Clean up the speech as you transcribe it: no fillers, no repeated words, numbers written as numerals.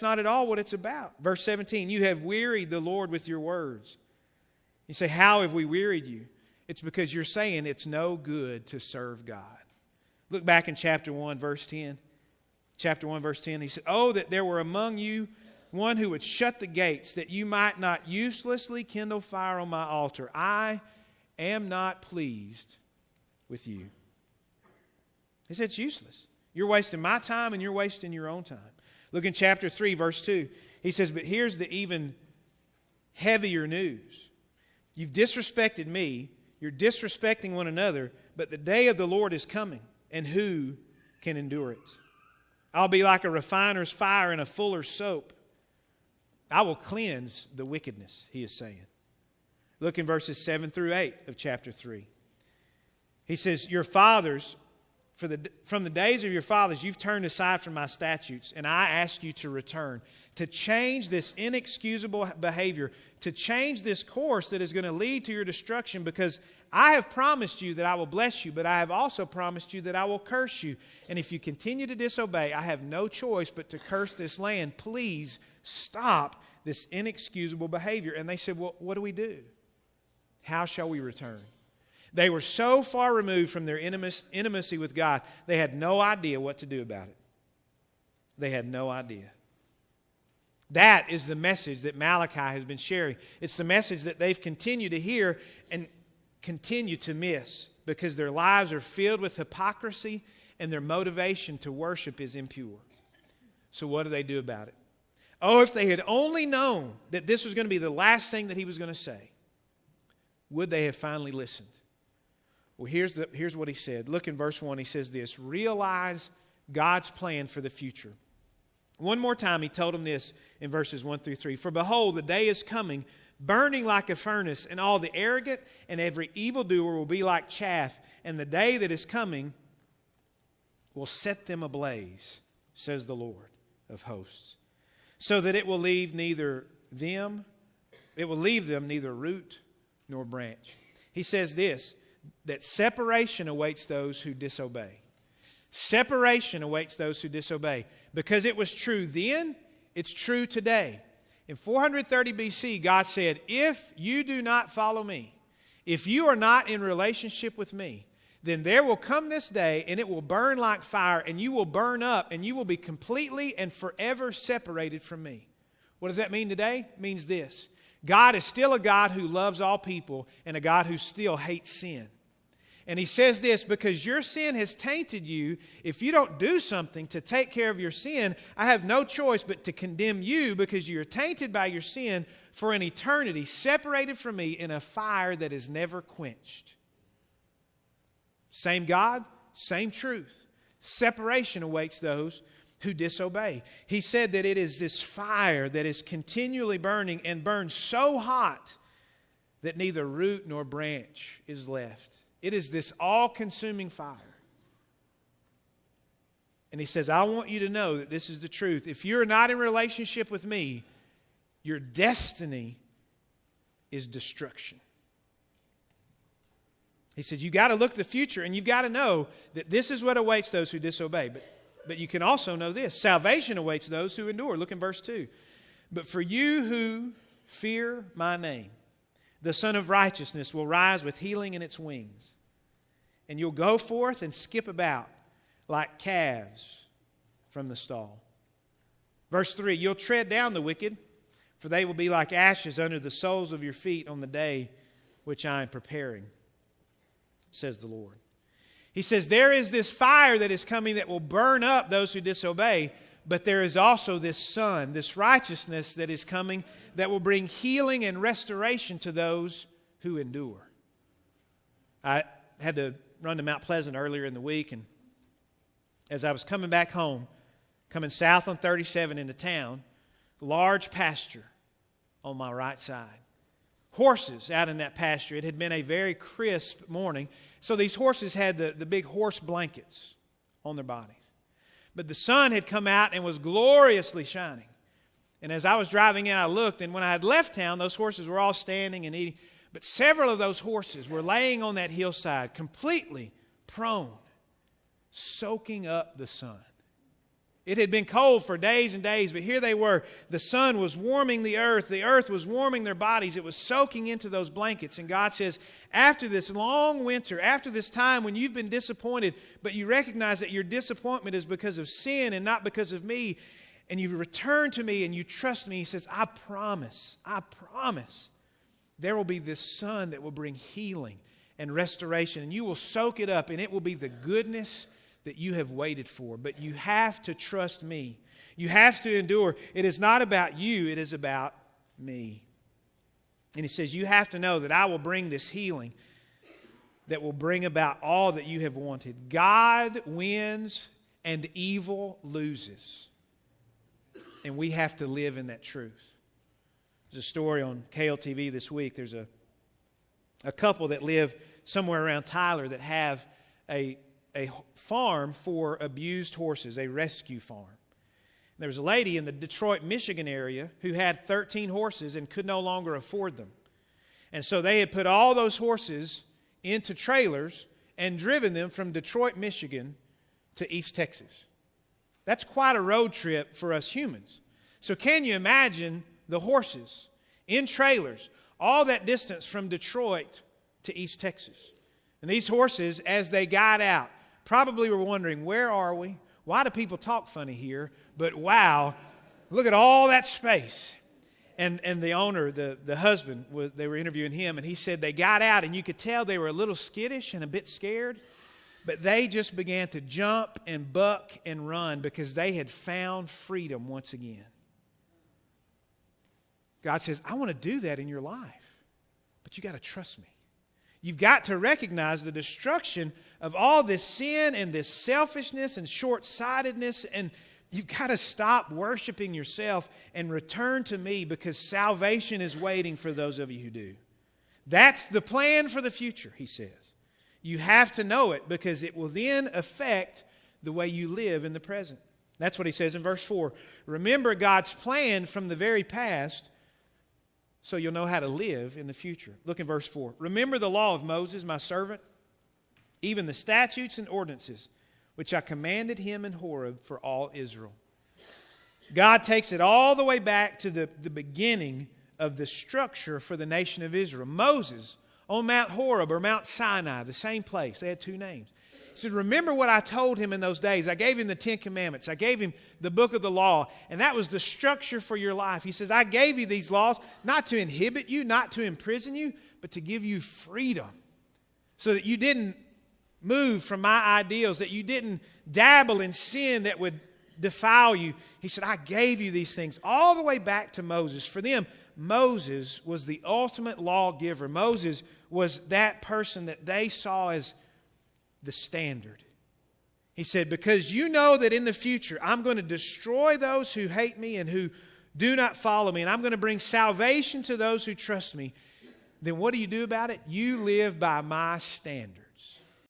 not at all what it's about. Verse 17, you have wearied the Lord with your words. You say, how have we wearied you? It's because you're saying it's no good to serve God. Look back in chapter 1, verse 10. Chapter 1, verse 10, he said, oh, that there were among you one who would shut the gates, that you might not uselessly kindle fire on my altar. I am not pleased with you. He said it's useless. You're wasting my time and you're wasting your own time. Look in chapter 3, verse 2. He says, but here's the even heavier news. You've disrespected me. You're disrespecting one another. But the day of the Lord is coming. And who can endure it? I'll be like a refiner's fire and a fuller's soap. I will cleanse the wickedness, he is saying. Look in verses 7 through 8 of chapter 3. He says, your fathers, from the days of your fathers, you've turned aside from my statutes, and I ask you to return, to change this inexcusable behavior, to change this course that is going to lead to your destruction, because I have promised you that I will bless you, but I have also promised you that I will curse you. And if you continue to disobey, I have no choice but to curse this land. Please stop this inexcusable behavior. And they said, well, what do we do? How shall we return? They were so far removed from their intimacy with God, they had no idea what to do about it. They had no idea. That is the message that Malachi has been sharing. It's the message that they've continued to hear and continue to miss because their lives are filled with hypocrisy and their motivation to worship is impure. So what do they do about it? Oh, if they had only known that this was going to be the last thing that he was going to say, would they have finally listened? Well, here's what he said. Look in verse 1. He says this, realize God's plan for the future. One more time, he told them this in verses 1 through 3. For behold, the day is coming, burning like a furnace, and all the arrogant and every evildoer will be like chaff, and the day that is coming will set them ablaze, says the Lord of hosts, so that it will leave them neither root nor branch. He says this, that separation awaits those who disobey. Separation awaits those who disobey. Because it was true then, it's true today. In 430 BC, God said, if you do not follow me, if you are not in relationship with me, then there will come this day and it will burn like fire and you will burn up and you will be completely and forever separated from me. What does that mean today? It means this. God is still a God who loves all people and a God who still hates sin. And he says this, because your sin has tainted you, if you don't do something to take care of your sin, I have no choice but to condemn you because you're tainted by your sin for an eternity, separated from me in a fire that is never quenched. Same God, same truth. Separation awaits those who disobey. He said that it is this fire that is continually burning and burns so hot that neither root nor branch is left. It is this all-consuming fire. And he says, I want you to know that this is the truth. If you're not in relationship with me, your destiny is destruction. He said, you got to look at the future and you've got to know that this is what awaits those who disobey. But you can also know this. Salvation awaits those who endure. Look in verse 2. But for you who fear my name, the Son of Righteousness will rise with healing in its wings. And you'll go forth and skip about like calves from the stall. Verse 3, you'll tread down the wicked, for they will be like ashes under the soles of your feet on the day which I am preparing, says the Lord. He says, there is this fire that is coming that will burn up those who disobey, but there is also this sun, this righteousness that is coming that will bring healing and restoration to those who endure. I had to run to Mount Pleasant earlier in the week, and as I was coming back home, coming south on 37 into town, large pasture on my right side. Horses out in that pasture. It had been a very crisp morning, so these horses had the big horse blankets on their bodies. But the sun had come out and was gloriously shining. And as I was driving in, I looked, and when I had left town, those horses were all standing and eating. But several of those horses were laying on that hillside, completely prone, soaking up the sun. It had been cold for days and days, but here they were. The sun was warming the earth was warming their bodies. It was soaking into those blankets. And God says, after this long winter, after this time when you've been disappointed, but you recognize that your disappointment is because of sin and not because of me, and you return to me and you trust me, he says, I promise, there will be this sun that will bring healing and restoration, and you will soak it up, and it will be the goodness that you have waited for. But you have to trust me. You have to endure. It is not about you, it is about me. And he says, you have to know that I will bring this healing that will bring about all that you have wanted. God wins and evil loses. And we have to live in that truth. There's a story on KLTV this week. There's a couple that live somewhere around Tyler that have a farm for abused horses, a rescue farm. There was a lady in the Detroit, Michigan area who had 13 horses and could no longer afford them. And so they had put all those horses into trailers and driven them from Detroit, Michigan to East Texas. That's quite a road trip for us humans. So can you imagine the horses in trailers, all that distance from Detroit to East Texas? And these horses, as they got out, probably were wondering, where are we? Why do people talk funny here? But wow, look at all that space. And the owner, the husband, they were interviewing him, and he said they got out, and you could tell they were a little skittish and a bit scared, but they just began to jump and buck and run because they had found freedom once again. God says, I want to do that in your life, but you got to trust me. You've got to recognize the destruction of all this sin and this selfishness and short-sightedness, and you've got to stop worshiping yourself and return to me, because salvation is waiting for those of you who do. That's the plan for the future, he says. You have to know it, because it will then affect the way you live in the present. That's what he says in verse 4. Remember God's plan from the very past, so you'll know how to live in the future. Look in verse 4. Remember the law of Moses, my servant, even the statutes and ordinances, which I commanded him in Horeb for all Israel. God takes it all the way back to the beginning of the structure for the nation of Israel. Moses on Mount Horeb or Mount Sinai, the same place. They had two names. He said, remember what I told him in those days. I gave him the 10 Commandments. I gave him the book of the law, and that was the structure for your life. He says, I gave you these laws not to inhibit you, not to imprison you, but to give you freedom so that you didn't move from my ideals, that you didn't dabble in sin that would defile you. He said, I gave you these things all the way back to Moses. For them, Moses was the ultimate lawgiver. Moses was that person that they saw as the standard. He said, because you know that in the future I'm going to destroy those who hate me and who do not follow me, and I'm going to bring salvation to those who trust me, then what do you do about it? You live by my standard.